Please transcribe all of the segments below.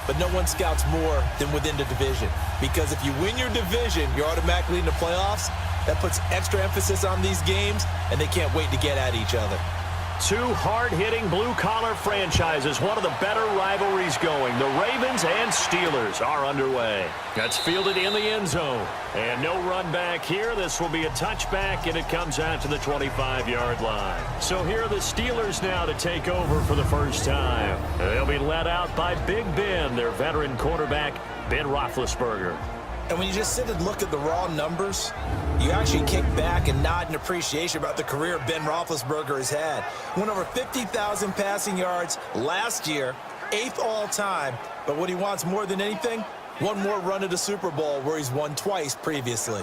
but no one scouts more than within the division. Because if you win your division, you're automatically in the playoffs. That puts extra emphasis on these games, and they can't wait to get at each other. Two hard-hitting blue-collar franchises, one of the better rivalries going. The Ravens and Steelers are underway. That's fielded in the end zone. And no run back here. This will be a touchback, and it comes out to the 25-yard line. So here are the Steelers now to take over for the first time. They'll be led out by Big Ben, their veteran quarterback, Ben Roethlisberger. And when you just sit and look at the raw numbers, you actually kick back and nod in appreciation about the career Ben Roethlisberger has had. Went over 50,000 passing yards last year, 8th all-time. But what he wants more than anything, one more run at a Super Bowl where he's won twice previously.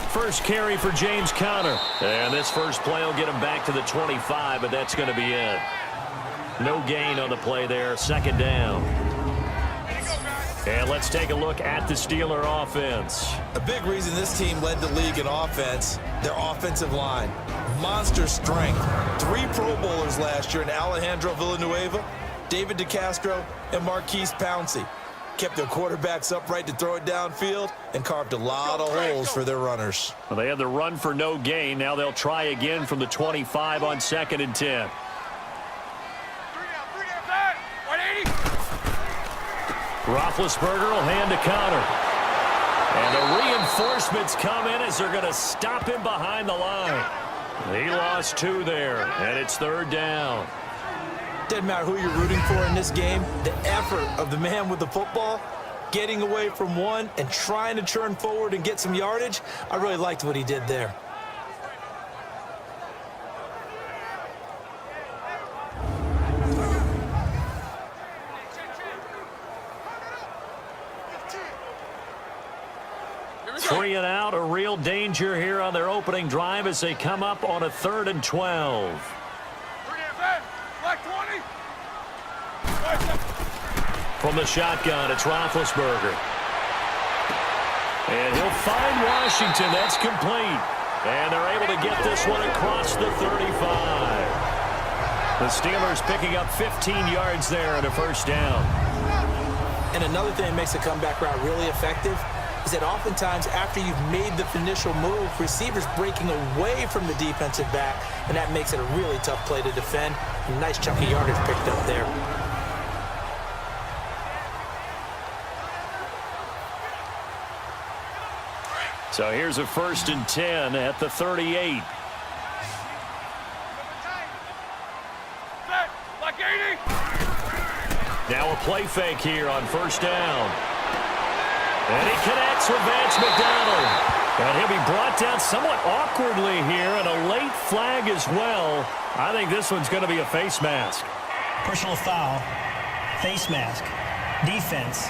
First carry for James Conner. And this first play will get him back to the 25, but that's going to be it. No gain on the play there. Second down. And let's take a look at the Steeler offense. A big reason this team led the league in offense, their offensive line. Monster strength. 3 Pro Bowlers last year in Alejandro Villanueva, David DeCastro, and Marquise Pouncey. Kept their quarterbacks upright to throw it downfield and carved a lot of holes for their runners. Well, they had the run for no gain. Now they'll try again from the 25 on 2nd and 10. Roethlisberger will hand to Conner. And the reinforcements come in as they're going to stop him behind the line. He lost 2 there, and it's 3rd down. Doesn't matter who you're rooting for in this game, the effort of the man with the football, getting away from one and trying to turn forward and get some yardage, I really liked what he did there. Three and out, a real danger here on their opening drive as they come up on a 3rd and 12. From the shotgun, it's Roethlisberger. And he'll find Washington. That's complete. And they're able to get this one across the 35. The Steelers picking up 15 yards there and a first down. And another thing that makes the comeback route really effective is that oftentimes after you've made the initial move, receivers breaking away from the defensive back, and that makes it a really tough play to defend. A nice chunky yardage picked up there. So here's a 1st and 10 at the 38. Now a play fake here on 1st down. And he connects with Vance McDonald. And he'll be brought down somewhat awkwardly here, and a late flag as well. I think this one's going to be a face mask. Personal foul, face mask, defense.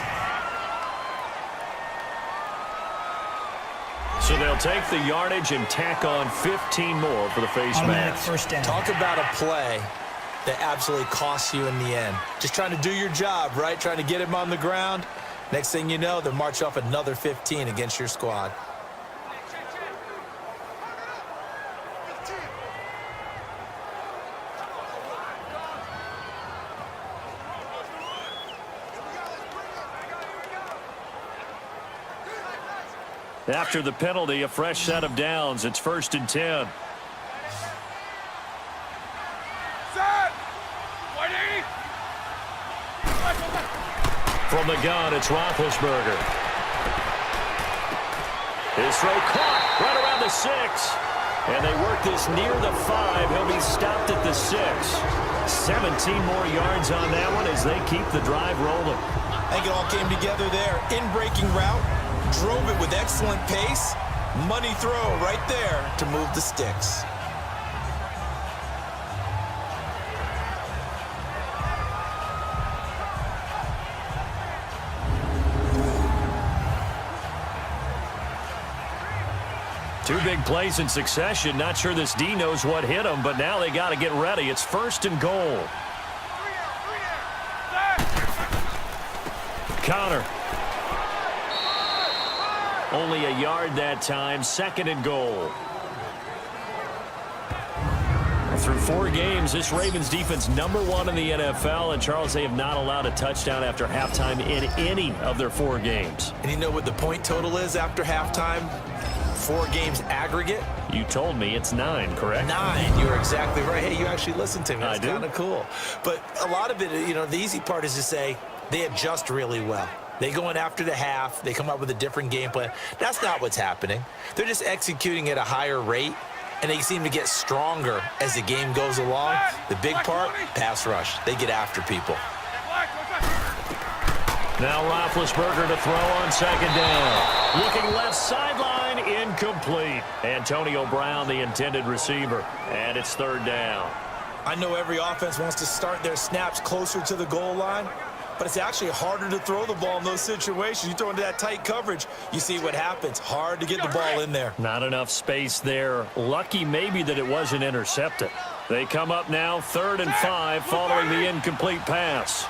So they'll take the yardage and tack on 15 more for the face mask. First down. Talk about a play that absolutely costs you in the end. Just trying to do your job, right? Trying to get him on the ground. Next thing you know, they'll march off another 15 against your squad. After the penalty, a fresh set of downs. It's 1st and 10. From the gun, it's Roethlisberger. His throw caught right around the 6. And they work this near the 5. He'll be stopped at the 6. 17 more yards on that one as they keep the drive rolling. I think it all came together there. In-breaking route, drove it with excellent pace. Money throw right there to move the sticks. Two big plays in succession. Not sure this D knows what hit him, but now they got to get ready. It's 1st and goal. Connor. Only a yard that time, 2nd and goal. Through 4 games, this Ravens defense #1 in the NFL. And, Charles, they have not allowed a touchdown after halftime in any of their 4 games. And you know what the point total is after halftime? 4 games aggregate? You told me it's 9, correct? 9. You're exactly right. Hey, you actually listened to me. That's I do. Kind of cool. But a lot of it, the easy part is to say they adjust really well. They go in after the half. They come up with a different game plan. That's not what's happening. They're just executing at a higher rate, and they seem to get stronger as the game goes along. The big part, pass rush. They get after people. Now Roethlisberger to throw on 2nd down. Looking left sideline, incomplete. Antonio Brown, the intended receiver. And it's 3rd down. I know every offense wants to start their snaps closer to the goal line, but it's actually harder to throw the ball in those situations. You throw into that tight coverage, you see what happens. Hard to get the ball in there. Not enough space there. Lucky maybe that it wasn't intercepted. They come up now 3rd and 5 following the incomplete pass.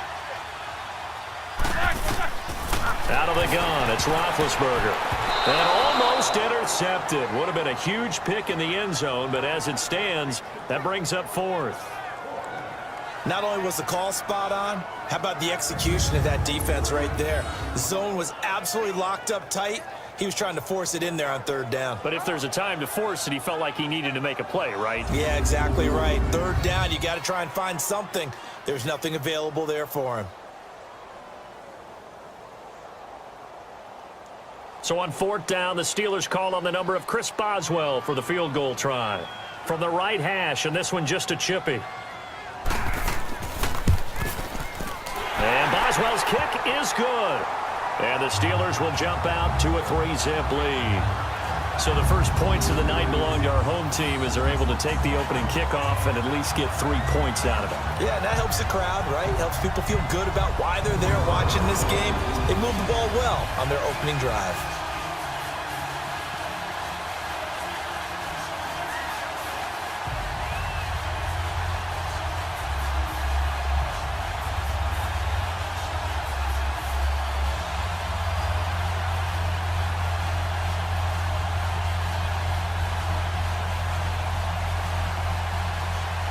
Out of the gun, it's Roethlisberger. And almost intercepted. Would have been a huge pick in the end zone, but as it stands, that brings up 4th. Not only was the call spot on, how about the execution of that defense right there? The zone was absolutely locked up tight. He was trying to force it in there on 3rd down. But if there's a time to force it, he felt like he needed to make a play, right? Yeah, exactly right. 3rd down, you got to try and find something. There's nothing available there for him. So on 4th down, the Steelers call on the number of Chris Boswell for the field goal try. From the right hash, and this one just a chippy. And Boswell's kick is good. And the Steelers will jump out to a 3-zip lead. So the first points of the night belong to our home team as they're able to take the opening kickoff and at least get 3 points out of it. Yeah, and that helps the crowd, right? Helps people feel good about why they're there watching this game. They moved the ball well on their opening drive.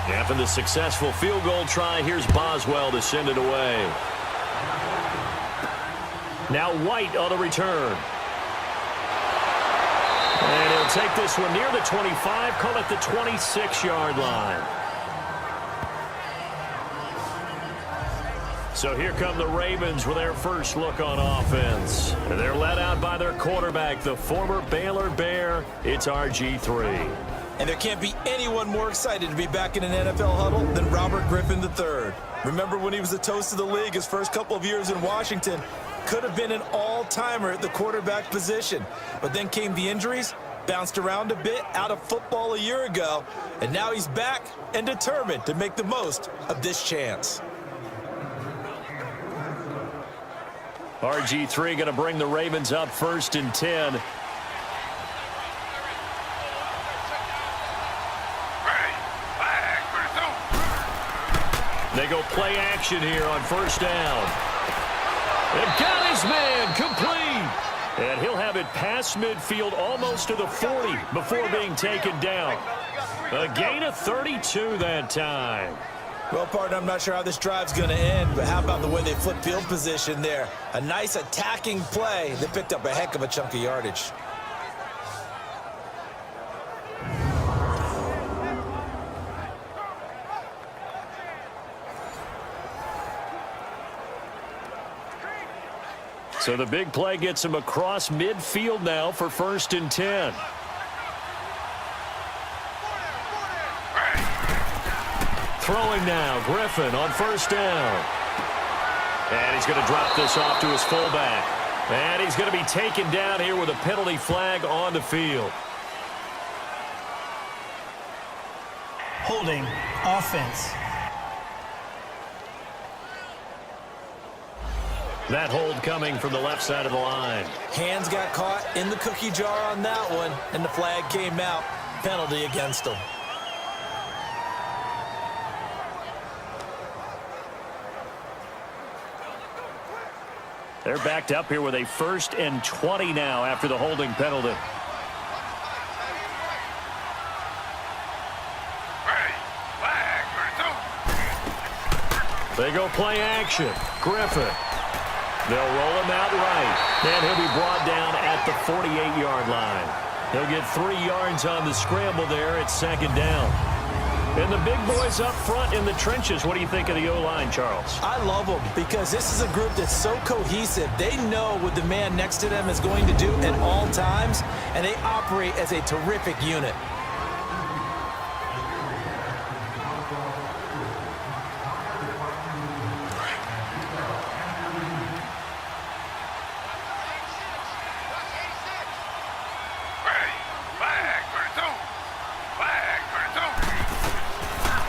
After the successful field goal try, here's Boswell to send it away. Now White on the return. And he'll take this one near the 25, call it the 26-yard line. So here come the Ravens with their first look on offense. And they're led out by their quarterback, the former Baylor Bear. It's RG3. And there can't be anyone more excited to be back in an NFL huddle than Robert Griffin III. Remember when he was the toast of the league his first couple of years in Washington? Could have been an all-timer at the quarterback position. But then came the injuries, bounced around a bit out of football a year ago, and now he's back and determined to make the most of this chance. RG3 going to bring the Ravens up 1st and 10. They go play action here on 1st down. And got his man complete. And he'll have it past midfield almost to the 40 before being taken down. A gain of 32 that time. Well, partner, I'm not sure how this drive's going to end, but how about the way they flip field position there? A nice attacking play that picked up a heck of a chunk of yardage. So the big play gets him across midfield now for 1st and 10. Throwing now, Griffin on 1st down. And he's going to drop this off to his fullback. And he's going to be taken down here with a penalty flag on the field. Holding offense. That hold coming from the left side of the line. Hands got caught in the cookie jar on that one, and the flag came out. Penalty against him. They're backed up here with a 1st and 20 now after the holding penalty. They go play action. Griffin. They'll roll him out right. And he'll be brought down at the 48-yard line. He'll get 3 yards on the scramble there at 2nd down. And the big boys up front in the trenches. What do you think of the O-line, Charles? I love them because this is a group that's so cohesive. They know what the man next to them is going to do at all times, and they operate as a terrific unit.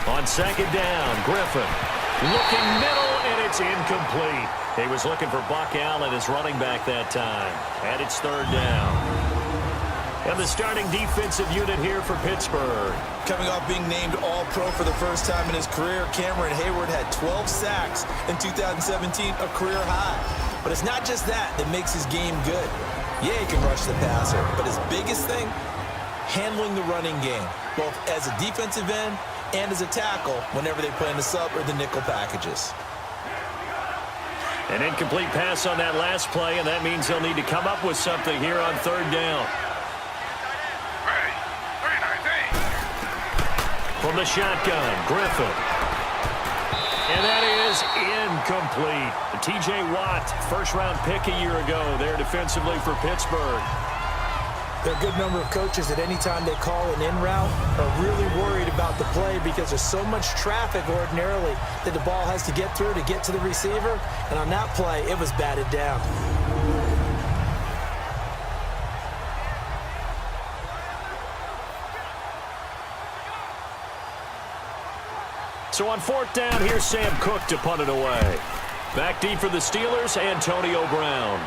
On 2nd down, Griffin looking middle, and it's incomplete. He was looking for Buck Allen as running back that time. And it's 3rd down. And the starting defensive unit here for Pittsburgh. Coming off being named All-Pro for the first time in his career, Cameron Hayward had 12 sacks in 2017, a career high. But it's not just that makes his game good. Yeah, he can rush the passer, but his biggest thing, handling the running game, both as a defensive end and as a tackle whenever they play in the sub or the nickel packages. An incomplete pass on that last play, and that means they'll need to come up with something here on 3rd down. From the shotgun, Griffin. And that is incomplete. T.J. Watt, 1st-round pick a year ago there defensively for Pittsburgh. There are a good number of coaches that any time they call an in route are really worried about the play because there's so much traffic ordinarily that the ball has to get through to get to the receiver. And on that play, it was batted down. So on 4th down, here's Sam Cook to punt it away. Back deep for the Steelers, Antonio Brown.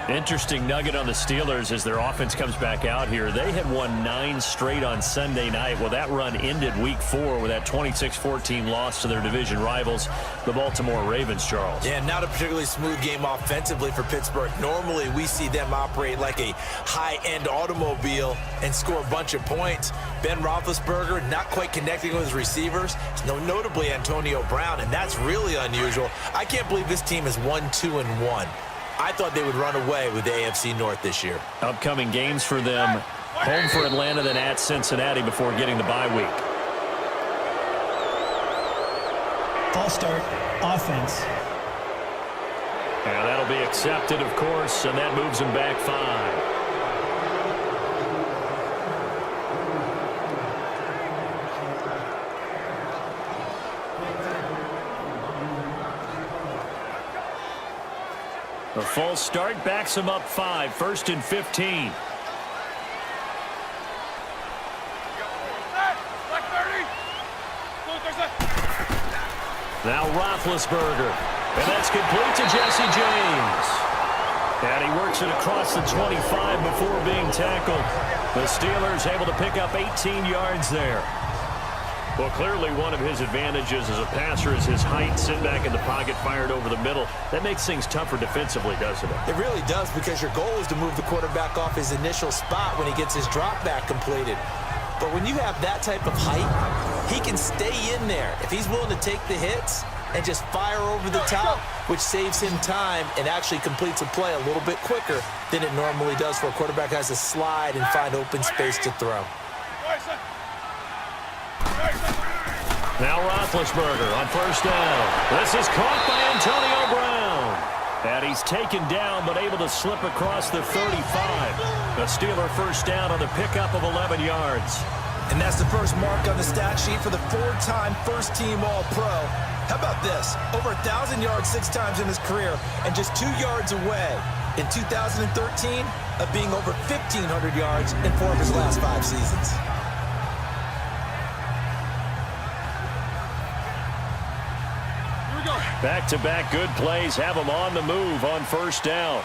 Interesting nugget on the Steelers as their offense comes back out here. They had won 9 straight on Sunday night. Well, that run ended week 4 with that 26-14 loss to their division rivals, the Baltimore Ravens, Charles. Yeah, not a particularly smooth game offensively for Pittsburgh. Normally, we see them operate like a high-end automobile and score a bunch of points. Ben Roethlisberger not quite connecting with his receivers. Notably, Antonio Brown, and that's really unusual. I can't believe this team is 1-2-1. I thought they would run away with the AFC North this year. Upcoming games for them, home for Atlanta, then at Cincinnati before getting the bye week. False start, offense. And that'll be accepted, of course, and that moves them back 5. A false start backs him up 5, 1st and 15. Now Roethlisberger, and that's complete to Jesse James. And he works it across the 25 before being tackled. The Steelers able to pick up 18 yards there. Well, clearly one of his advantages as a passer is his height. Sit back in the pocket, fired over the middle. That makes things tougher defensively, doesn't it? It really does, because your goal is to move the quarterback off his initial spot when he gets his drop back completed. But when you have that type of height, he can stay in there if he's willing to take the hits and just fire over the top, which saves him time and actually completes a play a little bit quicker than it normally does for a quarterback who has to slide and find open space to throw. Now Roethlisberger on 1st down. This is caught by Antonio Brown. And he's taken down but able to slip across the 35. The Steeler 1st down on the pickup of 11 yards. And that's the first mark on the stat sheet for the 4-time first-team All-Pro. How about this? Over 1,000 yards 6 times in his career and just 2 yards away in 2013 of being over 1,500 yards in 4 of his last 5 seasons. Back-to-back good plays have him on the move on 1st down.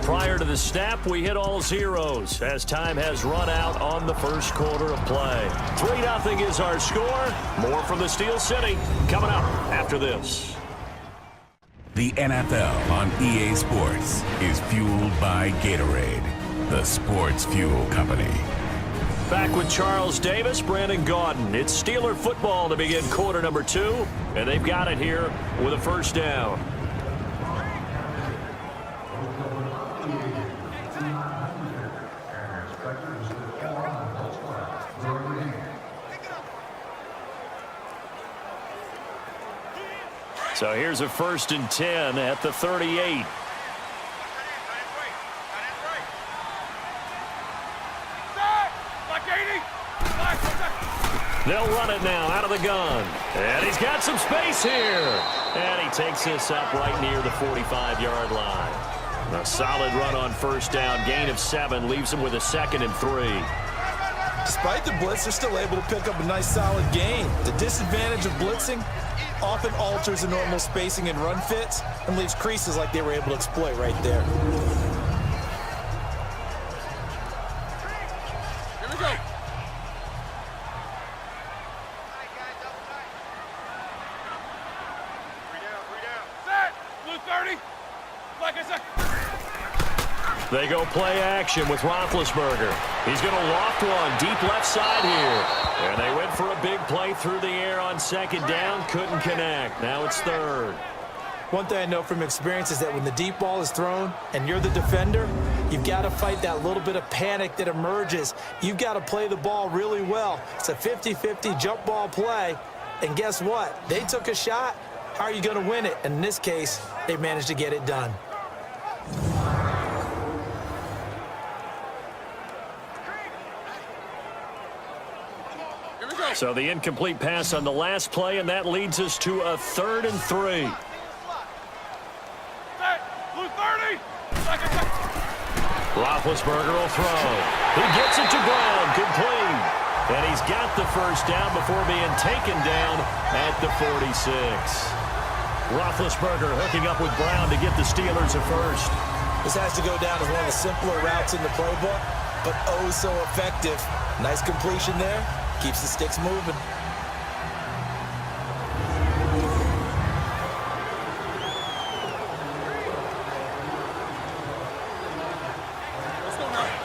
prior to the snap, we hit all zeros as time has run out on the first quarter of play. 3-0 is our score. More from the Steel City coming up after this. The NFL on EA Sports is fueled by Gatorade, the sports fuel company. Back with Charles Davis, Brandon Gaudin. It's Steeler football to begin quarter number 2, and they've got it here with a first down. So here's a 1st and 10 at the 38. They'll run it now out of the gun. And he's got some space here. And he takes this up right near the 45-yard line. A solid run on first down. Gain of 7 leaves him with a 2nd and 3. Despite the blitz, they're still able to pick up a nice solid gain. The disadvantage of blitzing often alters the normal spacing and run fits and leaves creases like they were able to exploit right there. Here we go. They go play action with Roethlisberger. He's going to loft one deep left side here. And they went for a big play through the air on 2nd down. Couldn't connect. Now it's 3rd. One thing I know from experience is that when the deep ball is thrown and you're the defender, you've got to fight that little bit of panic that emerges. You've got to play the ball really well. It's a 50-50 jump ball play. And guess what? They took a shot. How are you going to win it? And in this case, they managed to get it done. So the incomplete pass on the last play, and that leads us to a 3rd and 3. Roethlisberger will throw. He gets it to Brown, complete. And he's got the first down before being taken down at the 46. Roethlisberger hooking up with Brown to get the Steelers a first. This has to go down as one of the simpler routes in the playbook, but oh so effective. Nice completion there. Keeps the sticks moving.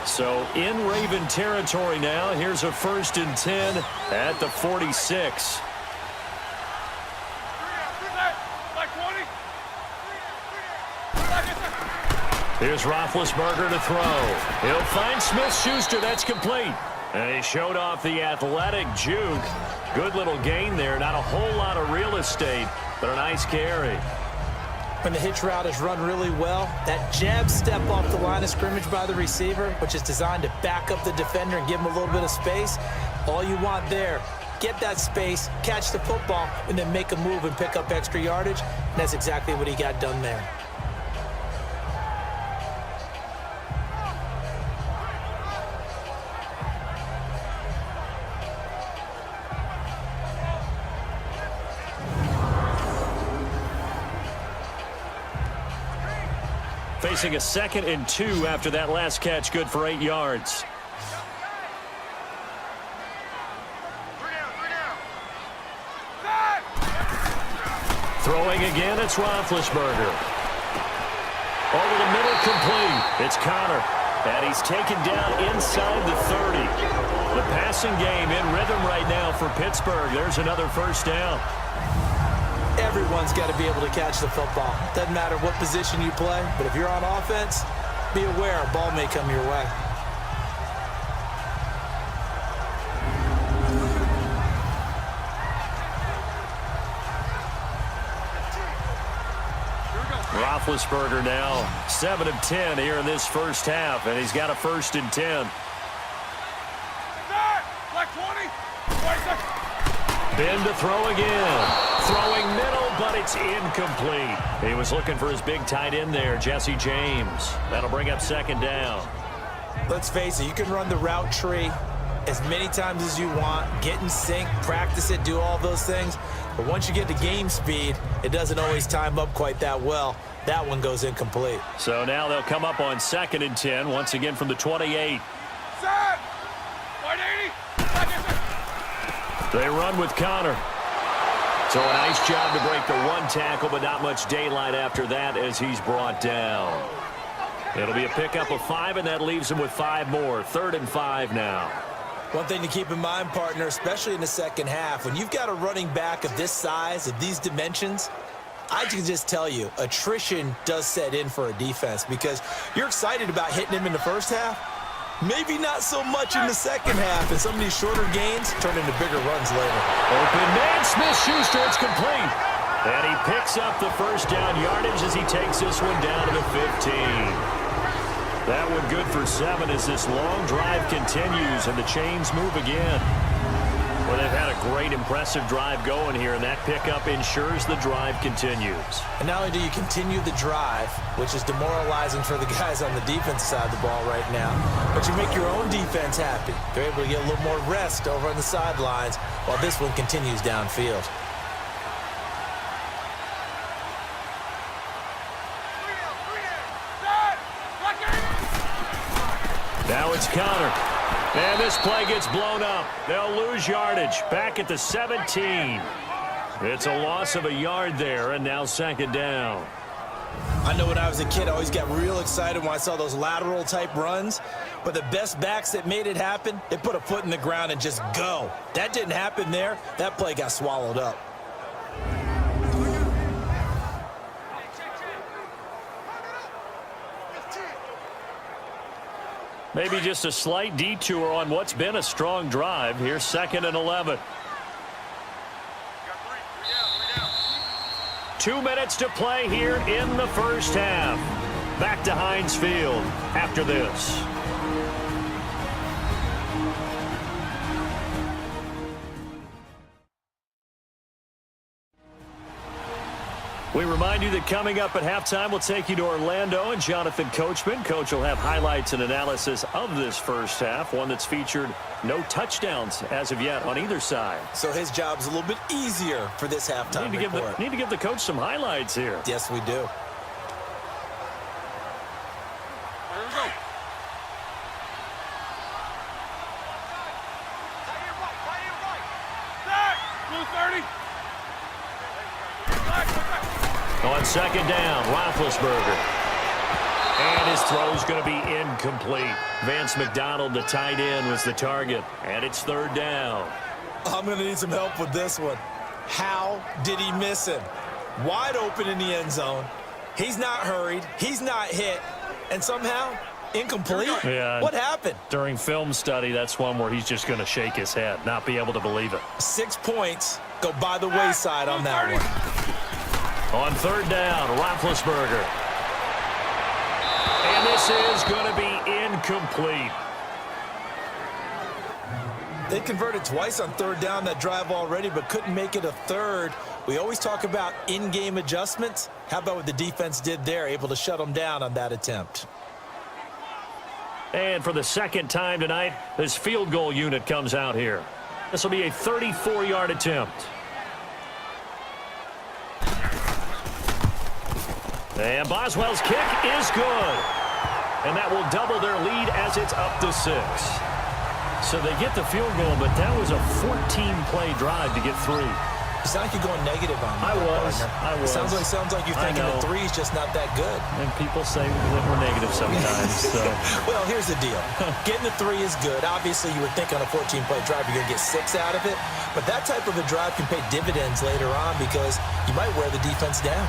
So in Raven territory now. Here's a 1st and 10 at the 46. Here's Roethlisberger to throw. He'll find Smith-Schuster. That's complete. And he showed off the athletic juke. Good little gain there. Not a whole lot of real estate, but a nice carry. When the hitch route is run really well, that jab step off the line of scrimmage by the receiver, which is designed to back up the defender and give him a little bit of space, all you want there, get that space, catch the football, and then make a move and pick up extra yardage. And that's exactly what he got done there. Facing a 2nd and 2 after that last catch, good for 8 yards. Throwing again, it's Roethlisberger. Over the middle, complete. It's Connor, and he's taken down inside the 30. The passing game in rhythm right now for Pittsburgh. There's another first down. Everyone's got to be able to catch the football. Doesn't matter what position you play, but if you're on offense, be aware a ball may come your way. Roethlisberger now 7 of 10 here in this first half, and he's got a 1st and 10. Ben to throw again. Throwing middle, but it's incomplete. He was looking for his big tight end there, Jesse James. That'll bring up 2nd down. Let's face it, you can run the route tree as many times as you want, get in sync, practice it, do all those things. But once you get to game speed, it doesn't always time up quite that well. That one goes incomplete. So now they'll come up on 2nd and 10, once again from the 28. They run with Connor. So a nice job to break the one tackle, but not much daylight after that as he's brought down. It'll be a pickup of 5, and that leaves him with 5 more. 3rd and 5 now. One thing to keep in mind, partner, especially in the second half, when you've got a running back of this size, of these dimensions, I can just tell you, attrition does set in for a defense because you're excited about hitting him in the first half. Maybe not so much in the second half, and some of these shorter gains turn into bigger runs later. Open man, Smith-Schuster, it's complete. And he picks up the first down yardage as he takes this one down to the 15. That one good for 7 as this long drive continues and the chains move again. Well, they've had a great, impressive drive going here, and that pickup ensures the drive continues. And not only do you continue the drive, which is demoralizing for the guys on the defense side of the ball right now, but you make your own defense happy. They're able to get a little more rest over on the sidelines while this one continues downfield. Now it's Connor. And this play gets blown up. They'll lose yardage. Back at the 17. It's a loss of a yard there, and now 2nd down. I know when I was a kid, I always got real excited when I saw those lateral-type runs. But the best backs that made it happen, they put a foot in the ground and just go. That didn't happen there. That play got swallowed up. Maybe just a slight detour on what's been a strong drive. Here's 2nd and 11. 2 minutes to play here in the first half. Back to Heinz Field after this. We remind you that coming up at halftime, we'll take you to Orlando and Jonathan Coachman. Coach will have highlights and analysis of this first half, one that's featured no touchdowns as of yet on either side. So his job's a little bit easier for this halftime report. Need to give the coach some highlights here. Yes, we do. On 2nd down, Roethlisberger. And his throw's going to be incomplete. Vance McDonald, the tight end, was the target. And it's 3rd down. I'm going to need some help with this one. How did he miss him? Wide open in the end zone. He's not hurried. He's not hit. And somehow, incomplete? Yeah, what happened? During film study, that's one where he's just going to shake his head, not be able to believe it. 6 points go by the wayside on that one. On 3rd down, Roethlisberger. And this is going to be incomplete. They converted twice on 3rd down that drive already, but couldn't make it a 3rd. We always talk about in-game adjustments. How about what the defense did there, able to shut them down on that attempt? And for the 2nd time tonight, this field goal unit comes out here. This will be a 34-yard attempt. And Boswell's kick is good. And that will double their lead as it's up to 6. So they get the field goal, but that was a 14-play drive to get 3. You sound like you're going negative on me. I was. Sounds like you're thinking the 3 is just not that good. And people say that we're negative sometimes. So. Well, here's the deal. Getting the 3 is good. Obviously, you would think on a 14-play drive you're going to get 6 out of it. But that type of a drive can pay dividends later on because you might wear the defense down.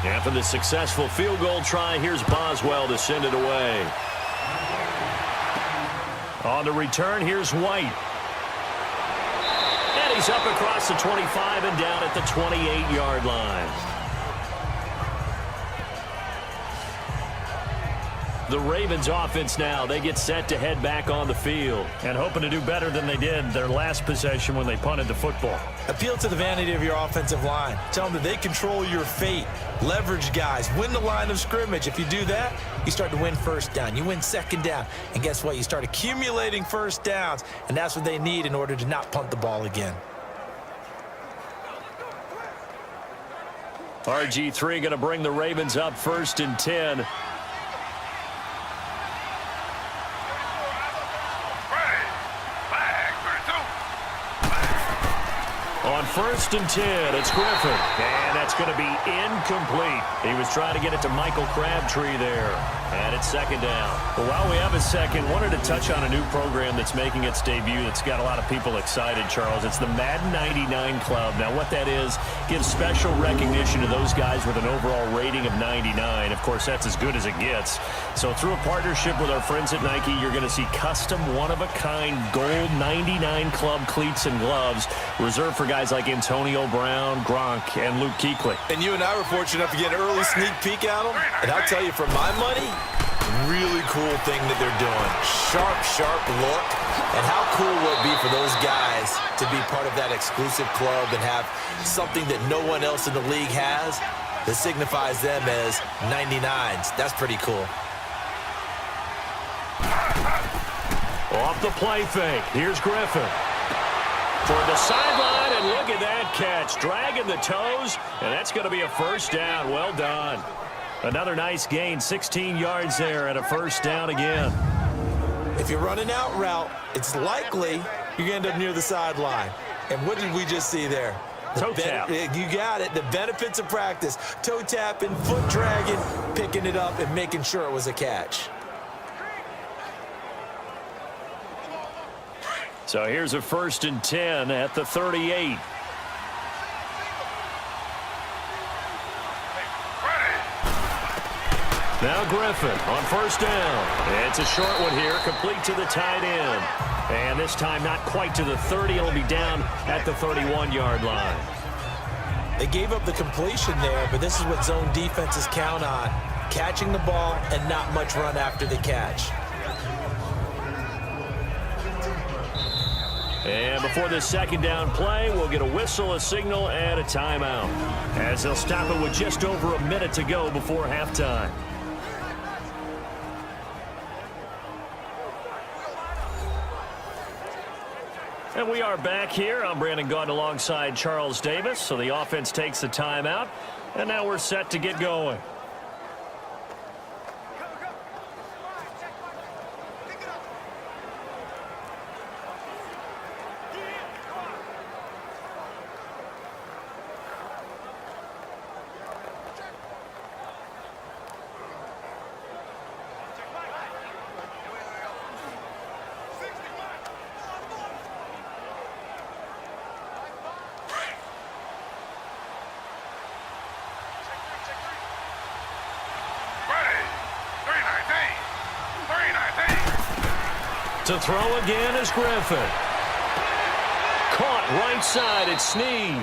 After the successful field goal try, here's Boswell to send it away. On the return, here's White. And he's up across the 25 and down at the 28-yard line. The Ravens offense now, they get set to head back on the field and hoping to do better than they did their last possession when they punted the football. Appeal to the vanity of your offensive line. Tell them that they control your fate. Leverage guys. Win the line of scrimmage. If you do that, you start to win first down. You win second down. And guess what? You start accumulating first downs. And that's what they need in order to not punt the ball again. RG3 going to bring the Ravens up 1st and 10. On 1st and 10, it's Griffin. And that's going to be incomplete. He was trying to get it to Michael Crabtree there. And it's 2nd down. Well, while we have a second, wanted to touch on a new program that's making its debut that's got a lot of people excited, Charles. It's the Madden 99 Club. Now, what that is, gives special recognition to those guys with an overall rating of 99. Of course, that's as good as it gets. So through a partnership with our friends at Nike, you're going to see custom one-of-a-kind gold 99 Club cleats and gloves reserved for guys like Antonio Brown, Gronk, and Luke Kuechly. And you and I were fortunate enough to get an early sneak peek at them. And I'll tell you, for my money, really cool thing that they're doing. Sharp look. And how cool will it be for those guys to be part of that exclusive club and have something that no one else in the league has that signifies them as 99s. That's pretty cool. Off the play fake. Here's Griffin. Toward the sideline, and look at that catch. Dragging the toes, and that's going to be a first down. Well done. Another nice gain, 16 yards there, and a first down again. If you're running out route, it's likely you're going to end up near the sideline. And what did we just see there? Toe tap. You got it. The benefits of practice. Toe tapping, foot dragging, picking it up, and making sure it was a catch. So here's a 1st and 10 at the 38. Now Griffin on 1st down. It's a short one here, complete to the tight end. And this time not quite to the 30. It'll be down at the 31-yard line. They gave up the completion there, but this is what zone defenses count on. Catching the ball and not much run after the catch. And before this 2nd down play, we'll get a whistle, a signal, and a timeout, as they'll stop it with just over a minute to go before halftime. And we are back here. I'm Brandon Gaudin alongside Charles Davis. So the offense takes the timeout, and now we're set to get going. To throw again is Griffin. Caught right side, it's Snead.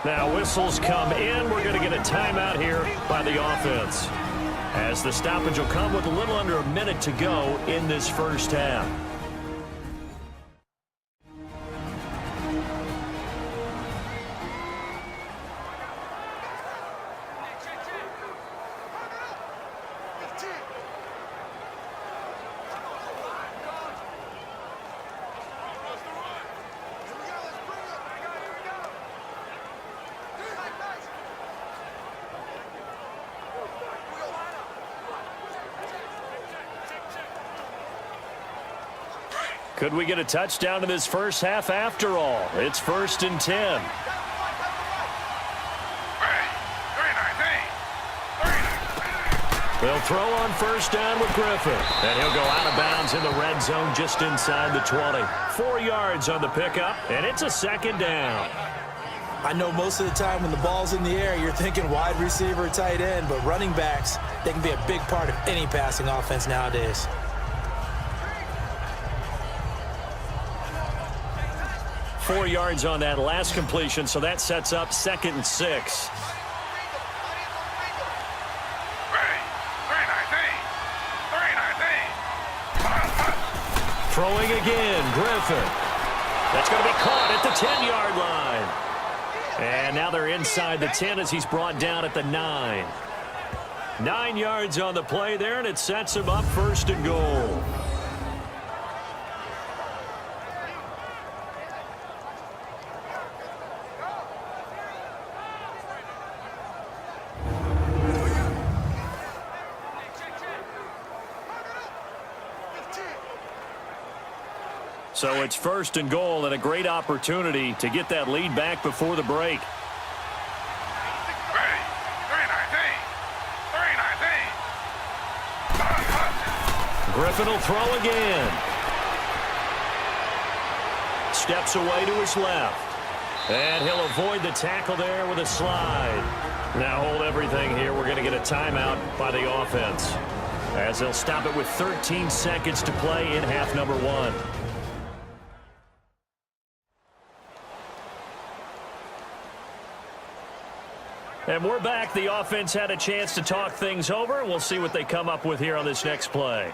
Now whistles come in. We're going to get a timeout here by the offense, as the stoppage will come with a little under a minute to go in this first half. Could we get a touchdown to this first half after all? It's 1st and 10. They'll throw on 1st down with Griffin. And he'll go out of bounds in the red zone just inside the 20. 4 yards on the pickup, and it's a 2nd down. I know most of the time when the ball's in the air, you're thinking wide receiver, tight end, but running backs, they can be a big part of any passing offense nowadays. Four yards on that last completion, so that sets up 2nd and 6. Throwing again, Griffin. That's going to be caught at the 10-yard line. And now they're inside the 10 as he's brought down at the 9. 9 yards on the play there, and it sets him up 1st and goal. So it's 1st and goal and a great opportunity to get that lead back before the break. Griffin will throw again. Steps away to his left. And he'll avoid the tackle there with a slide. Now hold everything here. We're going to get a timeout by the offense, as they'll stop it with 13 seconds to play in half number 1. And we're back. The offense had a chance to talk things over. We'll see what they come up with here on this next play.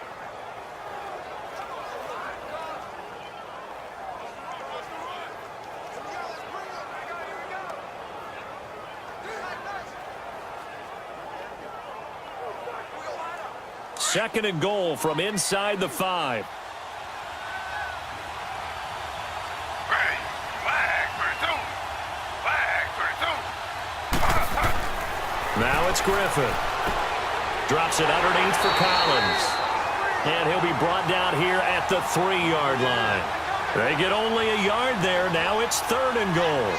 Second and goal from inside the 5. Now it's Griffin. Drops it underneath for Collins. And he'll be brought down here at the 3-yard line. They get only a yard there. Now it's 3rd and goal.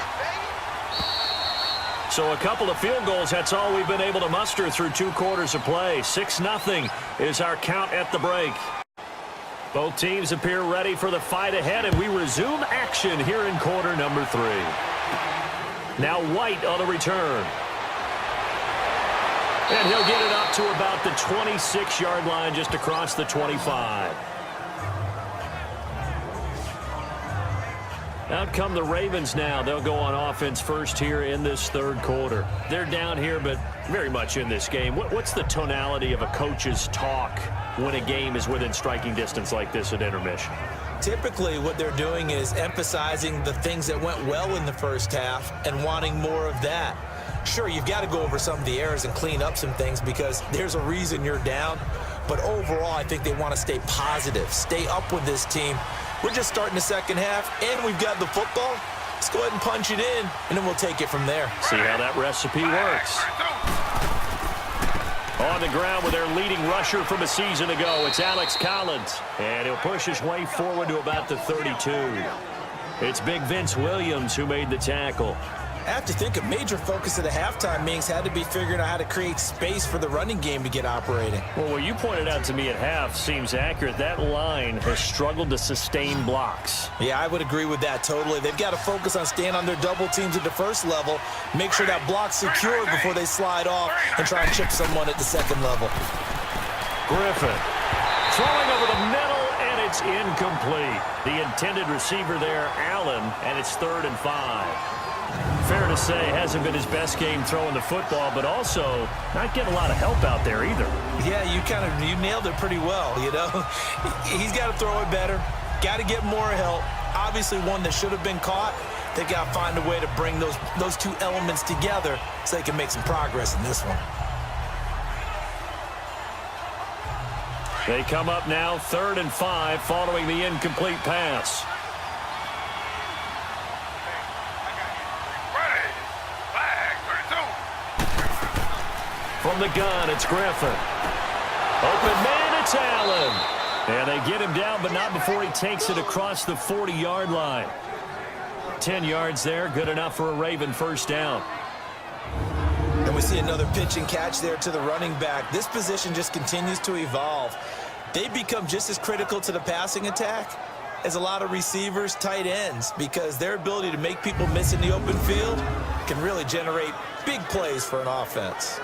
So a couple of field goals, that's all we've been able to muster through 2 quarters of play. 6-0 is our count at the break. Both teams appear ready for the fight ahead, and we resume action here in quarter number 3. Now White on the return. And he'll get it up to about the 26-yard line, just across the 25. Out come the Ravens now. They'll go on offense first here in this 3rd quarter. They're down here, but very much in this game. What's the tonality of a coach's talk when a game is within striking distance like this at intermission? Typically, what they're doing is emphasizing the things that went well in the first half and wanting more of that. Sure, you've got to go over some of the errors and clean up some things because there's a reason you're down. But overall, I think they want to stay positive, stay up with this team. We're just starting the second half, and we've got the football. Let's go ahead and punch it in, and then we'll take it from there. See how that recipe works. On the ground with their leading rusher from a season ago, it's Alex Collins. And he'll push his way forward to about the 32. It's Big Vince Williams who made the tackle. I have to think a major focus of the halftime meetings had to be figuring out how to create space for the running game to get operating. Well, what you pointed out to me at half seems accurate. That line has struggled to sustain blocks. Yeah, I would agree with that totally. They've got to focus on staying on their double teams at the first level, make sure that block's secure before they slide off and try and chip someone at the second level. Griffin throwing over the middle, and it's incomplete. The intended receiver there, Allen, and it's 3rd and 5. Fair to say, hasn't been his best game throwing the football, but also not getting a lot of help out there either. Yeah, you nailed it pretty well, you know. He's got to throw it better, got to get more help. Obviously one that should have been caught. They got to find a way to bring those 2 elements together so they can make some progress in this one. They come up now 3rd and 5 following the incomplete pass. From the gun, it's Griffin. Open man, it's Allen. And they get him down, but not before he takes it across the 40-yard line. 10 yards there, good enough for a Raven first down. And we see another pitch and catch there to the running back. This position just continues to evolve. They become just as critical to the passing attack as a lot of receivers, tight ends, because their ability to make people miss in the open field can really generate big plays for an offense.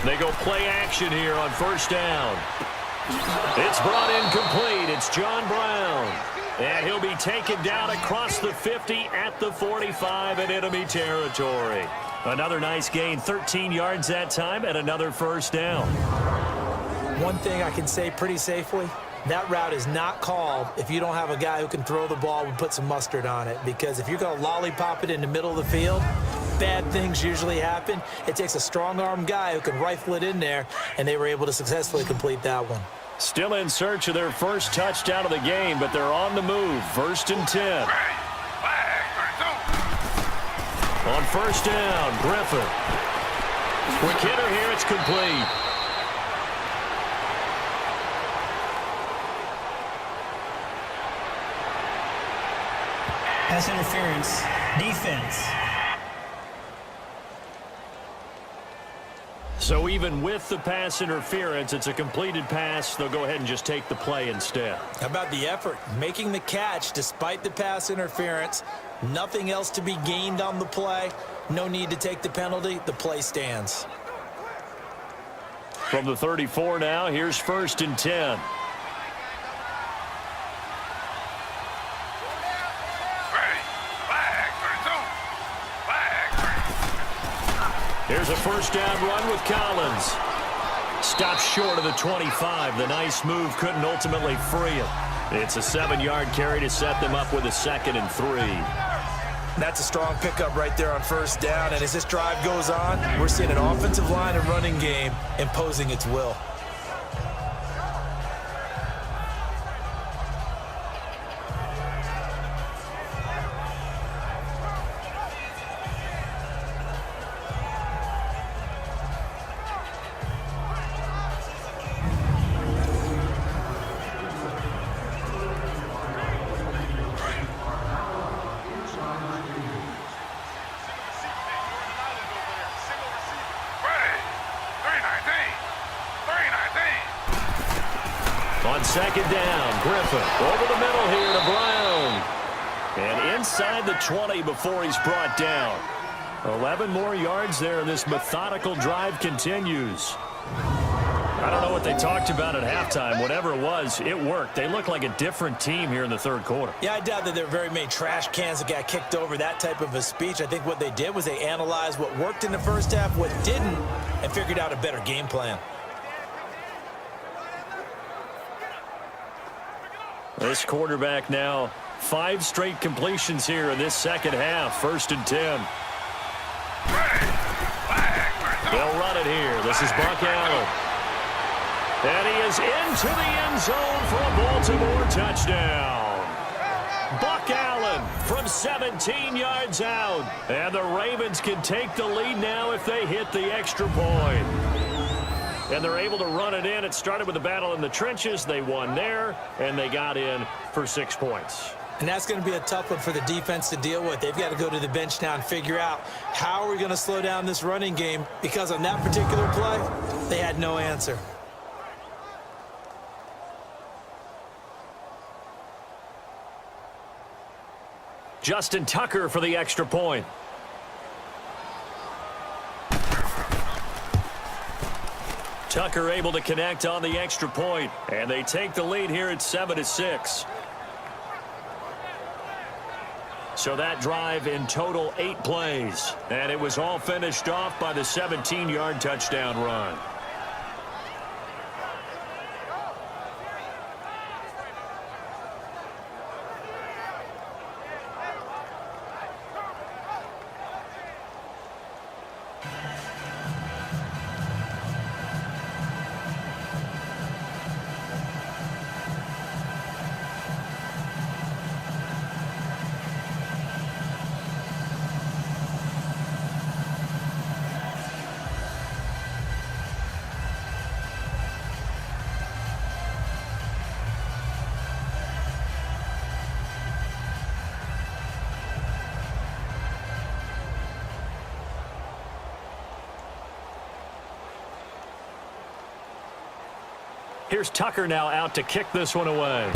They go play action here on first down. It's brought in complete. It's John Brown. And he'll be taken down across the 50 at the 45 in enemy territory. Another nice gain, 13 yards that time, and another first down. One thing I can say pretty safely, that route is not called if you don't have a guy who can throw the ball and put some mustard on it. Because if you're going to lollipop it in the middle of the field, bad things usually happen. It takes a strong-arm guy who can rifle it in there, and they were able to successfully complete that one. Still in search of their first touchdown of the game, but they're on the move. 1st and 10. On first down, Griffin. Quick hitter here, it's complete. Pass interference. Defense. So even with the pass interference, it's a completed pass. They'll go ahead and just take the play instead. How about the effort? Making the catch despite the pass interference. Nothing else to be gained on the play. No need to take the penalty. The play stands. From the 34 now, here's 1st and 10. Here's a first down run with Collins. Stopped short of the 25. The nice move couldn't ultimately free him. It's a 7-yard carry to set them up with a 2nd and 3. That's a strong pickup right there on first down. And as this drive goes on, we're seeing an offensive line and running game imposing its will. On 2nd down, Griffin over the middle here to Brown. And inside the 20 before he's brought down. 11 more yards there. This methodical drive continues. I don't know what they talked about at halftime. Whatever it was, it worked. They look like a different team here in the 3rd quarter. Yeah, I doubt that there are very many trash cans that got kicked over, that type of a speech. I think what they did was they analyzed what worked in the first half, what didn't, and figured out a better game plan. This quarterback now, 5 straight completions here in this 2nd half. 1st and 10. They'll run it here. This is Buck Allen. And he is into the end zone for a Baltimore touchdown. Buck Allen from 17 yards out. And the Ravens can take the lead now if they hit the extra point. And they're able to run it in. It started with a battle in the trenches. They won there, and they got in for 6 points. And that's going to be a tough one for the defense to deal with. They've got to go to the bench now and figure out how are we going to slow down this running game, because on that particular play, they had no answer. Justin Tucker for the extra point. Tucker able to connect on the extra point, and they take the lead here at 7-6. So that drive in total 8 plays, and it was all finished off by the 17-yard touchdown run. Here's Tucker now out to kick this one away.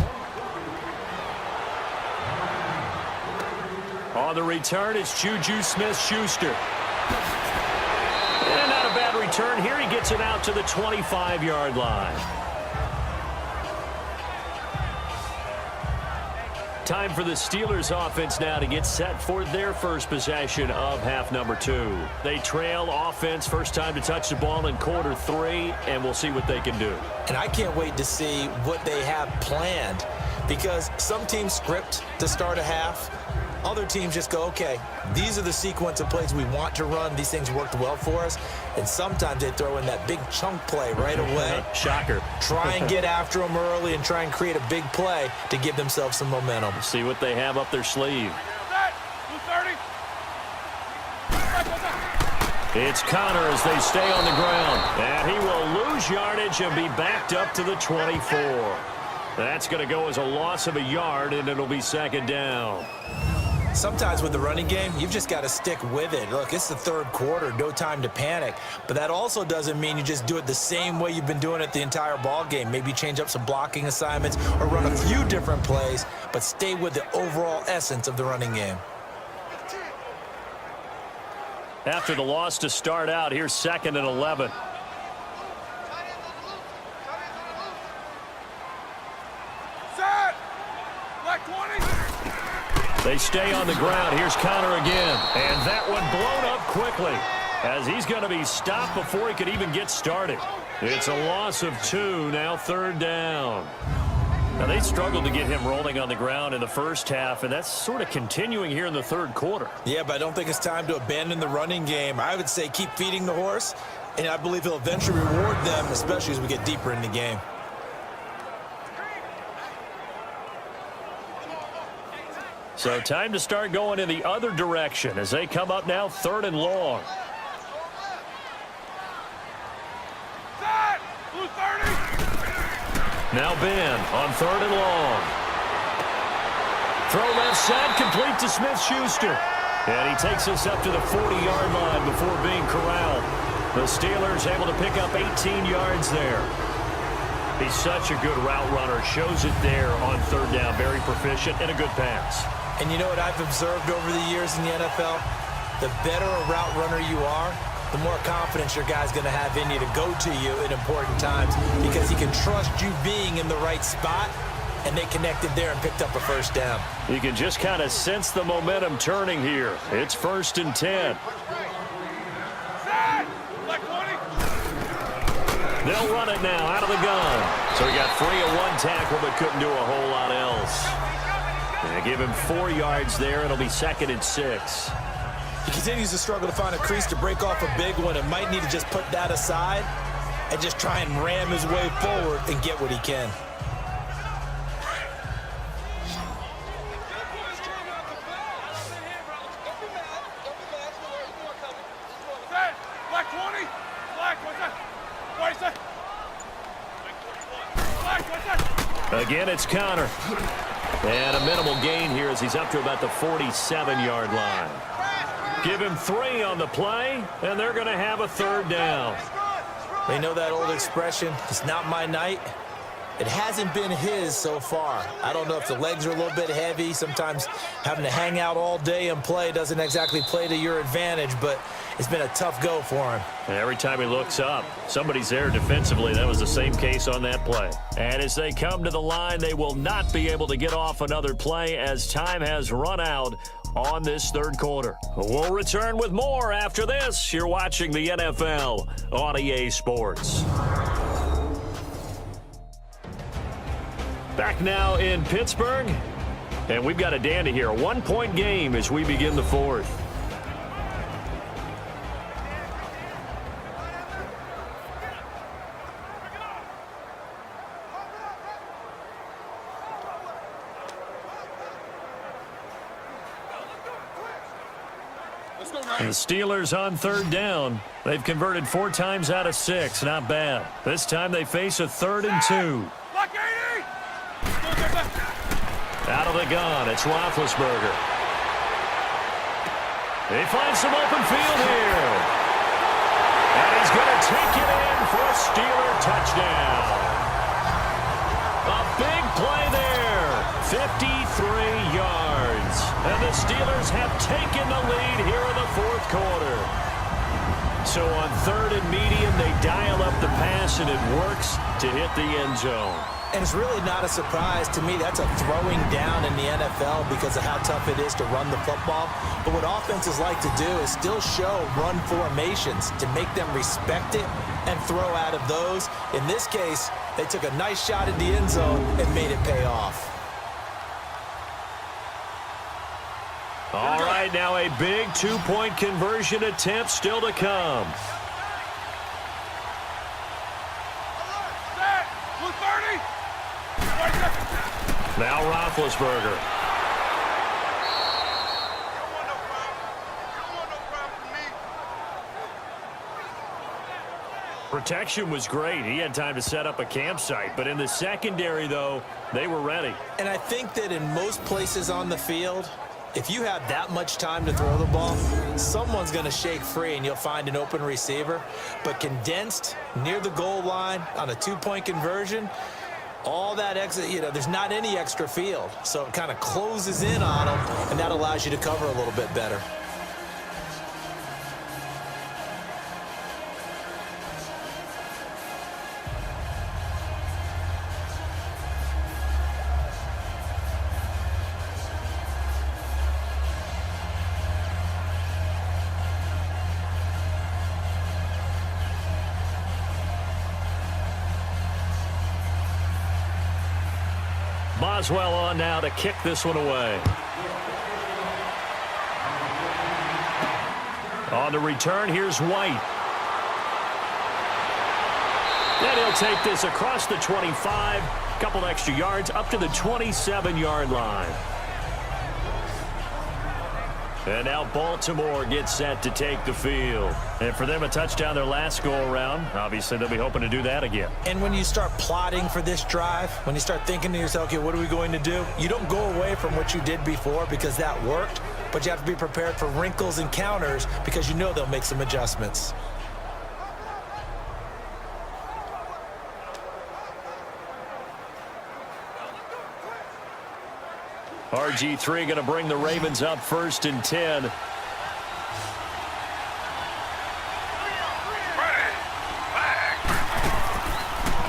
On the return, it's Juju Smith-Schuster. And not a bad return here. He gets it out to the 25-yard line. Time for the Steelers offense now to get set for their first possession of half number 2. They trail offense first time to touch the ball in quarter 3, and we'll see what they can do. And I can't wait to see what they have planned, because some teams script to start a half. Other teams just go, okay, these are the sequence of plays we want to run. These things worked well for us. And sometimes they throw in that big chunk play right away. Shocker. Try and get after them early and try and create a big play to give themselves some momentum. See what they have up their sleeve. It's Connor as they stay on the ground. And he will lose yardage and be backed up to the 24. That's going to go as a loss of a yard, and it'll be second down. Sometimes with the running game, you've just got to stick with it. Look, it's the third quarter, no time to panic. But that also doesn't mean you just do it the same way you've been doing it the entire ball game. Maybe change up some blocking assignments or run a few different plays, but stay with the overall essence of the running game. After the loss to start out, here's 2nd and 11. They stay on the ground. Here's Connor again. And that one blown up quickly as he's going to be stopped before he could even get started. It's a loss of 2, now 3rd down. Now, they struggled to get him rolling on the ground in the first half, and that's sort of continuing here in the 3rd quarter. Yeah, but I don't think it's time to abandon the running game. I would say keep feeding the horse, and I believe he'll eventually reward them, especially as we get deeper in the game. So time to start going in the other direction as they come up now 3rd and long. Now Ben on 3rd and long. Throw left side, complete to Smith-Schuster. And he takes us up to the 40-yard line before being corralled. The Steelers able to pick up 18 yards there. He's such a good route runner. Shows it there on 3rd down. Very proficient and a good pass. And you know what I've observed over the years in the NFL? The better a route runner you are, the more confidence your guy's going to have in you to go to you in important times, because he can trust you being in the right spot, and they connected there and picked up a 1st down. You can just kind of sense the momentum turning here. It's 1st and 10. They'll run it now out of the gun. So he got free of 1 tackle but couldn't do a whole lot else. And give him 4 yards there. It'll be 2nd and 6. He continues to struggle to find a crease to break off a big one, and might need to just put that aside and just try and ram his way forward and get what he can. Again, it's Connor. And a minimal gain here as he's up to about the 47-yard line. Give him 3 on the play, and they're going to have a 3rd down. They know that old expression, it's not my night. It hasn't been his so far. I don't know if the legs are a little bit heavy. Sometimes having to hang out all day and play doesn't exactly play to your advantage, but it's been a tough go for him. And every time he looks up, somebody's there defensively. That was the same case on that play. And as they come to the line, they will not be able to get off another play as time has run out on this 3rd quarter. We'll return with more after this. You're watching the NFL on EA Sports. Back now in Pittsburgh, and we've got a dandy here. A 1-point game as we begin the 4th. And the Steelers on 3rd down. They've converted 4 times out of 6. Not bad. This time they face a 3rd and 2. Out of the gun, it's Roethlisberger. They find some open field here. And he's going to take it in for a Steeler touchdown. A big play there. 53 yards. And the Steelers have taken the lead here in the 4th quarter. So on 3rd and medium, they dial up the pass, and it works to hit the end zone. And it's really not a surprise to me. That's a throwing down in the NFL because of how tough it is to run the football. But what offenses like to do is still show run formations to make them respect it and throw out of those. In this case, they took a nice shot at the end zone and made it pay off. All right, now a big two-point conversion attempt still to come. Now Roethlisberger. Protection was great. He had time to set up a campsite. But in the secondary, though, they were ready. And I think that in most places on the field, if you have that much time to throw the ball, someone's going to shake free and you'll find an open receiver. But condensed near the goal line on a two-point conversion, all that extra, there's not any extra field. So it kind of closes in on them, and that allows you to cover a little bit better. Boswell on now to kick this one away. On the return, here's White. And he'll take this across the 25, couple extra yards up to the 27-yard line. And now Baltimore gets set to take the field. And for them, a touchdown their last go-around. Obviously, they'll be hoping to do that again. And when you start plotting for this drive, when you start thinking to yourself, okay, what are we going to do? You don't go away from what you did before because that worked, but you have to be prepared for wrinkles and counters because you know they'll make some adjustments. RG3 going to bring the Ravens up 1st and 10.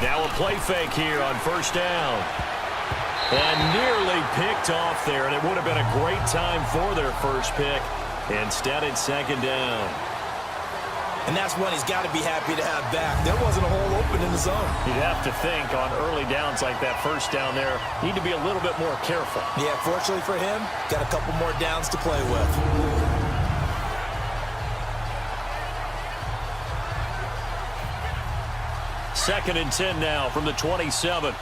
Now a play fake here on 1st down. And nearly picked off there, and it would have been a great time for their first pick. Instead, it's 2nd down. And that's one he's got to be happy to have back. There wasn't a hole open in the zone. You'd have to think on early downs like that 1st down there, need to be a little bit more careful. Yeah, fortunately for him, got a couple more downs to play with. Second and 10 now from the 27.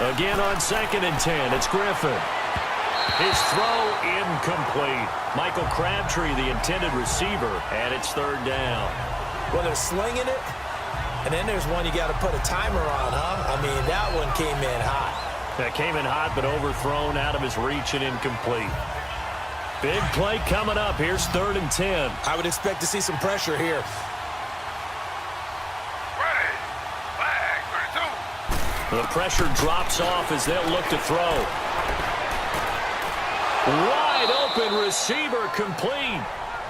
Again on 2nd and 10, it's Griffin. His throw incomplete. Michael Crabtree, the intended receiver, and it's 3rd down. Well, they're slinging it, and then there's one you got to put a timer on, huh? I mean, that one came in hot. That came in hot, but overthrown out of his reach and incomplete. Big play coming up. Here's 3rd and 10. I would expect to see some pressure here. The pressure drops off as they'll look to throw. Wide open receiver complete.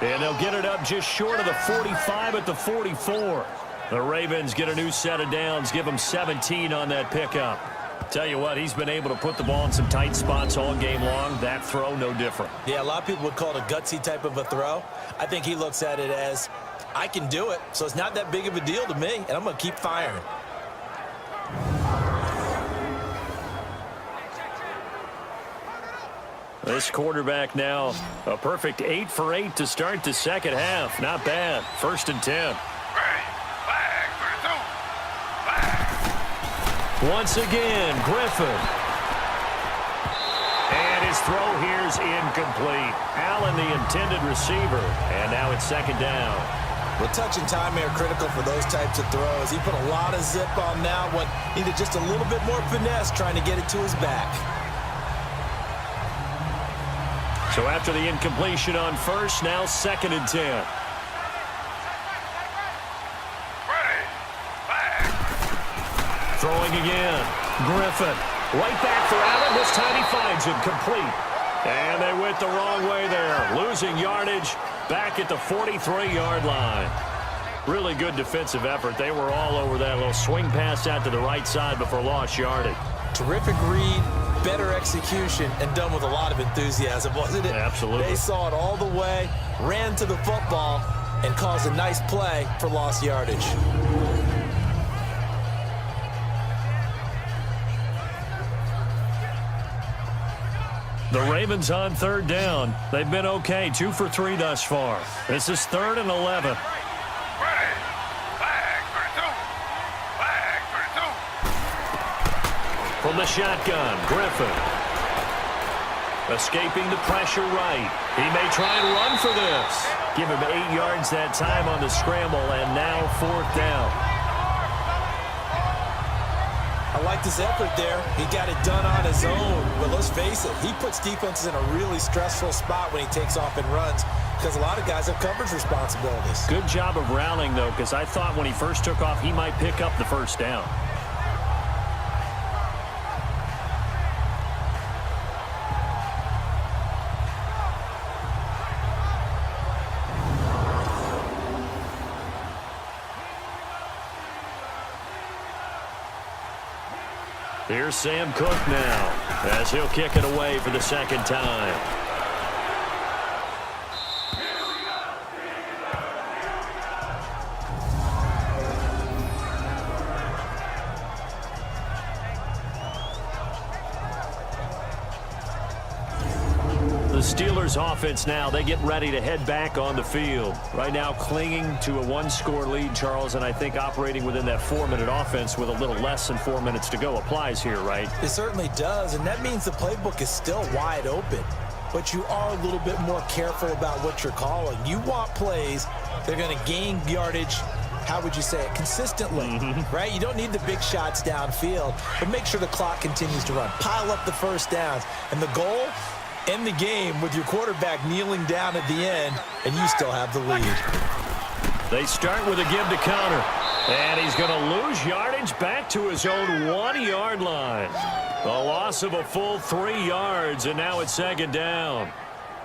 And they'll get it up just short of the 45 at the 44. The Ravens get a new set of downs, give them 17 on that pickup. Tell you what, he's been able to put the ball in some tight spots all game long. That throw, no different. Yeah, a lot of people would call it a gutsy type of a throw. I think he looks at it as, I can do it, so it's not that big of a deal to me, and I'm going to keep firing. This quarterback now, a perfect 8 for 8 to start the second half. Not bad. 1st and 10. Once again, Griffin. And his throw here's incomplete. Allen, the intended receiver. And now it's 2nd down. Well, touch and time are critical for those types of throws. He put a lot of zip on that one. Needed just a little bit more finesse trying to get it to his back. So after the incompletion on 1st, now 2nd and 10. Throwing again. Griffin. Right back for Allen. This time he finds him complete. And they went the wrong way there. Losing yardage back at the 43-yard line. Really good defensive effort. They were all over that little swing pass out to the right side before lost yardage. Terrific read, better execution, and done with a lot of enthusiasm, wasn't it? Absolutely. They saw it all the way, ran to the football, and caused a nice play for lost yardage. The Ravens on third down. They've been okay, 2 for 3 thus far. This is 3rd and 11. From the shotgun, Griffin. Escaping the pressure right. He may try and run for this. Give him 8 yards that time on the scramble, and now 4th down. I liked his effort there. He got it done on his own. But let's face it, he puts defenses in a really stressful spot when he takes off and runs because a lot of guys have coverage responsibilities. Good job of rallying, though, because I thought when he first took off, he might pick up the first down. Here's Sam Cook now as he'll kick it away for the second time. The Steelers offense now, they get ready to head back on the field. Right now clinging to a 1-score lead, Charles, and I think operating within that 4-minute offense with a little less than 4 minutes to go applies here, right? It certainly does, and that means the playbook is still wide open. But you are a little bit more careful about what you're calling. You want plays that are going to gain yardage, how would you say it, consistently, right? You don't need the big shots downfield, but make sure the clock continues to run. Pile up the first downs, and the goal, end the game with your quarterback kneeling down at the end, and you still have the lead. They start with a give to counter, and he's going to lose yardage back to his own 1-yard line. The loss of a full 3 yards, and now it's 2nd down.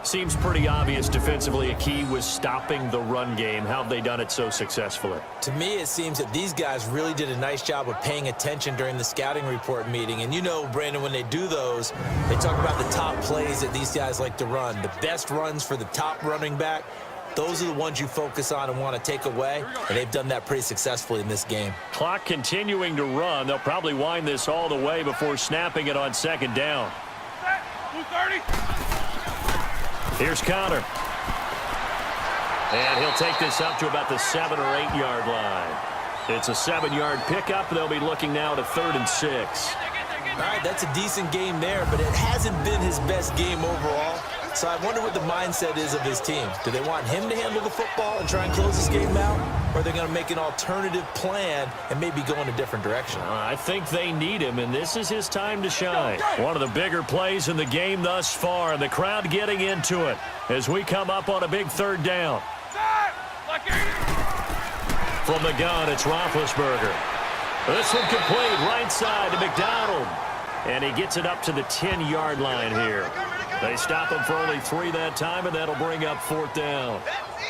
Seems pretty obvious defensively a key was stopping the run game. How have they done it so successfully? To me, it seems that these guys really did a nice job of paying attention during the scouting report meeting. And you know, Brandon, when they do those, they talk about the top plays that these guys like to run. The best runs for the top running back, those are the ones you focus on and want to take away. And they've done that pretty successfully in this game. Clock continuing to run. They'll probably wind this all the way before snapping it on 2nd down. 230. Here's Conner. And he'll take this up to about the 7- or 8-yard line. It's a 7-yard pickup. They'll be looking now to 3rd and 6. All right, that's a decent game there, but it hasn't been his best game overall. So I wonder what the mindset is of his team. Do they want him to handle the football and try and close this game out? Or are they going to make an alternative plan and maybe go in a different direction? I think they need him, and this is his time to shine. One of the bigger plays in the game thus far, and the crowd getting into it as we come up on a big 3rd down. From the gun, it's Roethlisberger. This one complete, right side to McDonald. And he gets it up to the 10-yard line here. They stop him for only 3 that time, and that'll bring up 4th down.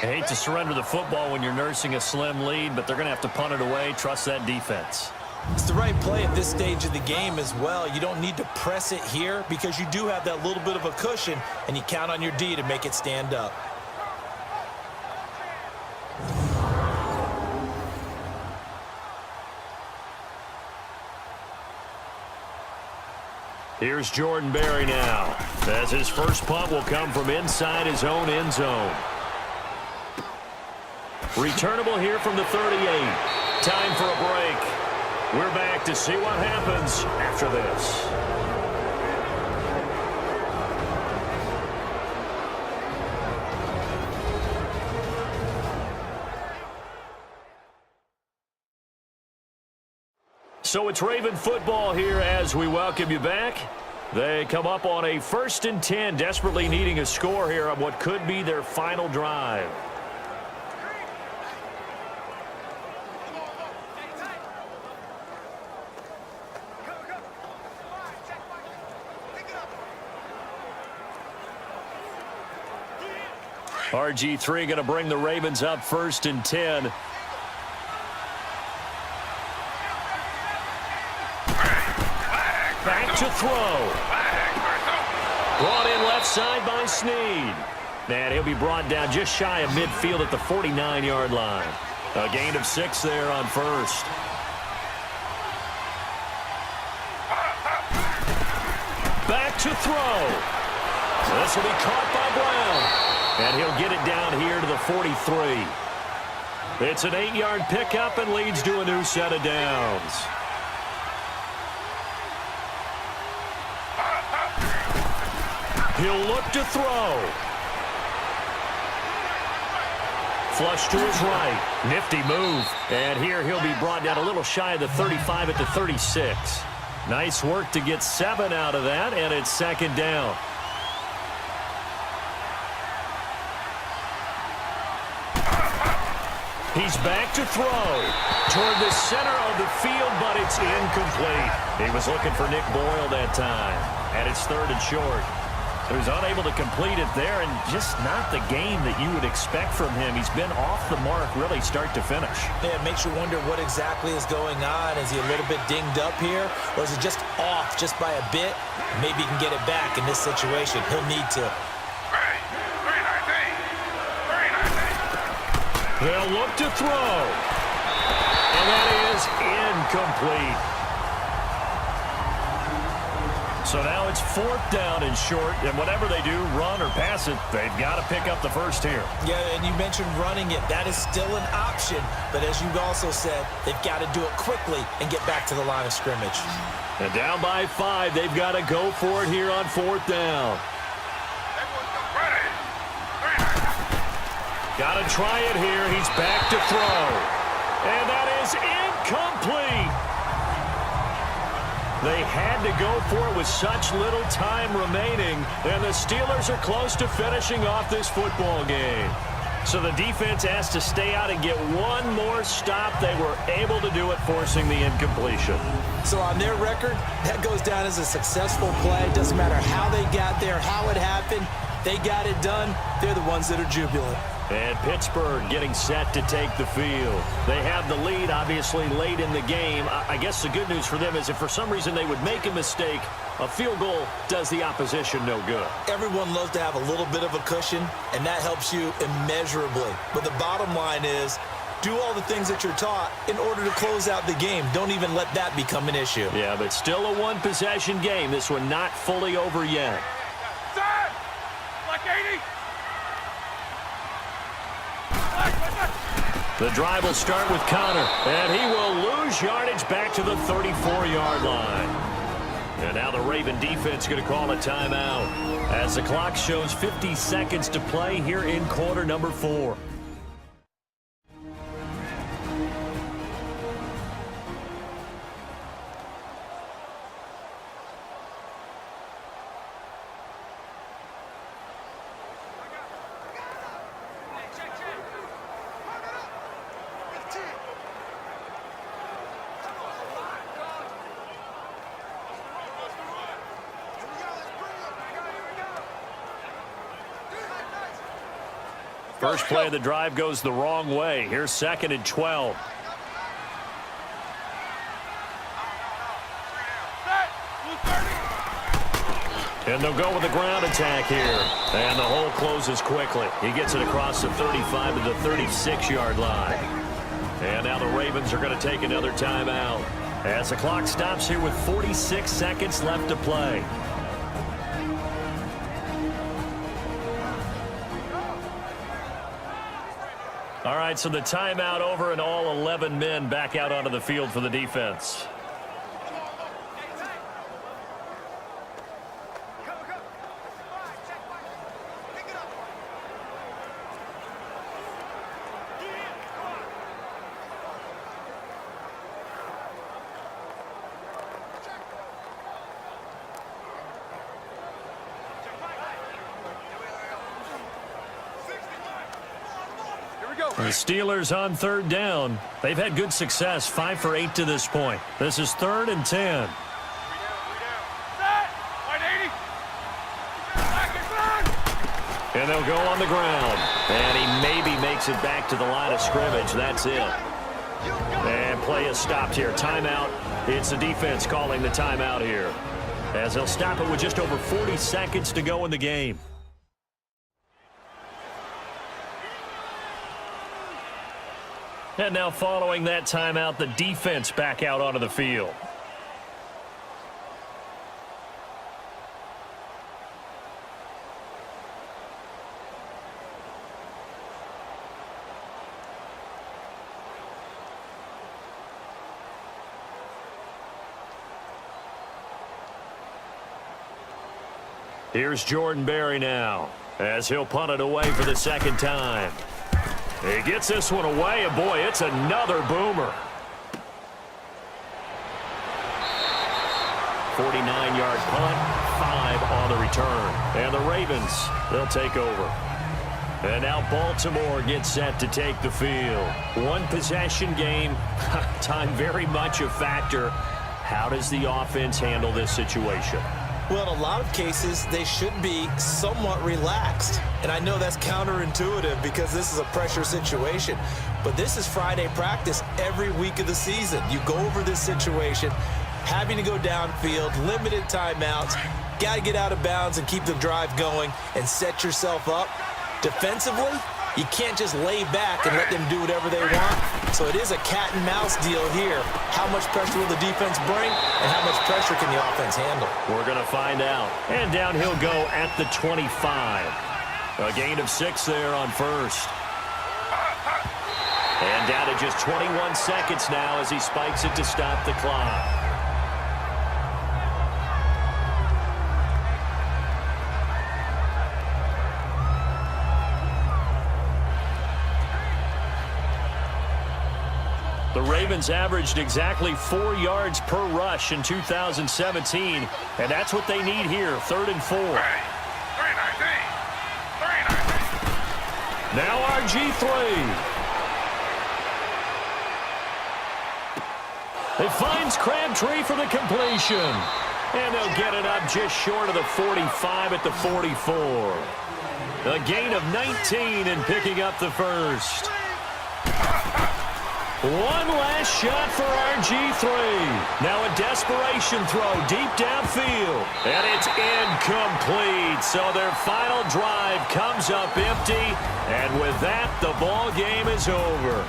I hate to surrender the football when you're nursing a slim lead, but they're going to have to punt it away. Trust that defense. It's the right play at this stage of the game as well. You don't need to press it here because you do have that little bit of a cushion, and you count on your D to make it stand up. Here's Jordan Berry now, as his first punt will come from inside his own end zone. Returnable here from the 38. Time for a break. We're back to see what happens after this. So it's Raven football here as we welcome you back. They come up on a 1st and 10, desperately needing a score here on what could be their final drive. RG3 going to bring the Ravens up 1st and 10. Back to throw. Brought in left side by Snead. And he'll be brought down just shy of midfield at the 49-yard line. A gain of 6 there on 1st. Back to throw. This will be caught by Brown. And he'll get it down here to the 43. It's an 8-yard pickup and leads to a new set of downs. He'll look to throw. Flush to his right. Nifty move. And here he'll be brought down a little shy of the 35 at the 36. Nice work to get 7 out of that, and it's 2nd down. He's back to throw toward the center of the field, but it's incomplete. He was looking for Nick Boyle that time, and it's 3rd and short. He was unable to complete it there, and just not the game that you would expect from him. He's been off the mark really start to finish. Yeah, it makes you wonder what exactly is going on. Is he a little bit dinged up here, or is it just off just by a bit? Maybe he can get it back in this situation. He'll need to. They'll look to throw. And that is incomplete. So now it's 4th down and short, and whatever they do, run or pass it, they've got to pick up the first here. Yeah, and you mentioned running it. That is still an option, but as you also said, they've got to do it quickly and get back to the line of scrimmage. And down by 5, they've got to go for it here on 4th down. Got to try it here. He's back to throw. And that is incomplete. They had to go for it with such little time remaining, and the Steelers are close to finishing off this football game. So the defense has to stay out and get one more stop. They were able to do it, forcing the incompletion. So on their record, that goes down as a successful play. Doesn't matter how they got there, how it happened. They got it done. They're the ones that are jubilant. And Pittsburgh getting set to take the field. They have the lead, obviously, late in the game. I guess the good news for them is if for some reason they would make a mistake, a field goal does the opposition no good. Everyone loves to have a little bit of a cushion, and that helps you immeasurably. But the bottom line is, do all the things that you're taught in order to close out the game. Don't even let that become an issue. Yeah, but still a one-possession game. This one not fully over yet. Set! Like 80! The drive will start with Connor, and he will lose yardage back to the 34-yard line. And now the Raven defense going to call a timeout as the clock shows 50 seconds to play here in quarter number 4. First play of the drive goes the wrong way. Here's 2nd and 12. And they'll go with the ground attack here. And the hole closes quickly. He gets it across the 35 to the 36-yard line. And now the Ravens are going to take another timeout as the clock stops here with 46 seconds left to play. All right, so the timeout over and all 11 men back out onto the field for the defense. The Steelers on 3rd down. They've had good success, 5 for 8 to this point. This is 3rd and 10. And they'll go on the ground. And he maybe makes it back to the line of scrimmage. That's it. And play is stopped here. Timeout. It's the defense calling the timeout here, as they'll stop it with just over 40 seconds to go in the game. And now following that timeout, the defense back out onto the field. Here's Jordan Berry now, as he'll punt it away for the second time. He gets this one away, and boy, it's another boomer. 49-yard punt, 5 on the return. And the Ravens, they'll take over. And now Baltimore gets set to take the field. One possession game, time very much a factor. How does the offense handle this situation? Well, in a lot of cases, they should be somewhat relaxed. And I know that's counterintuitive because this is a pressure situation. But this is Friday practice every week of the season. You go over this situation, having to go downfield, limited timeouts, got to get out of bounds and keep the drive going and set yourself up. Defensively, you can't just lay back and let them do whatever they want. So it is a cat and mouse deal here. How much pressure will the defense bring, and how much pressure can the offense handle? We're going to find out. And down he'll go at the 25. A gain of 6 there on first. And down to just 21 seconds now as he spikes it to stop the clock. The Ravens averaged exactly 4 yards per rush in 2017, and that's what they need here, 3rd and 4. Now RG3. It finds Crabtree for the completion, and they'll get it up just short of the 45 at the 44. A gain of 19 and picking up the first. One last shot for RG3. Now a desperation throw deep downfield. And it's incomplete. So their final drive comes up empty. And with that, the ball game is over.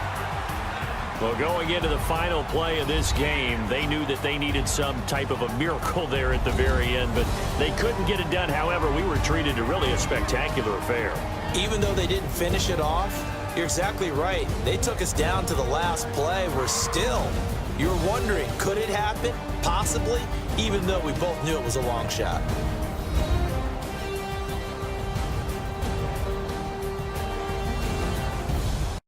Well, going into the final play of this game, they knew that they needed some type of a miracle there at the very end, but they couldn't get it done. However, we were treated to really a spectacular affair. Even though they didn't finish it off, you're exactly right. They took us down to the last play. You're wondering, could it happen? Possibly, even though we both knew it was a long shot.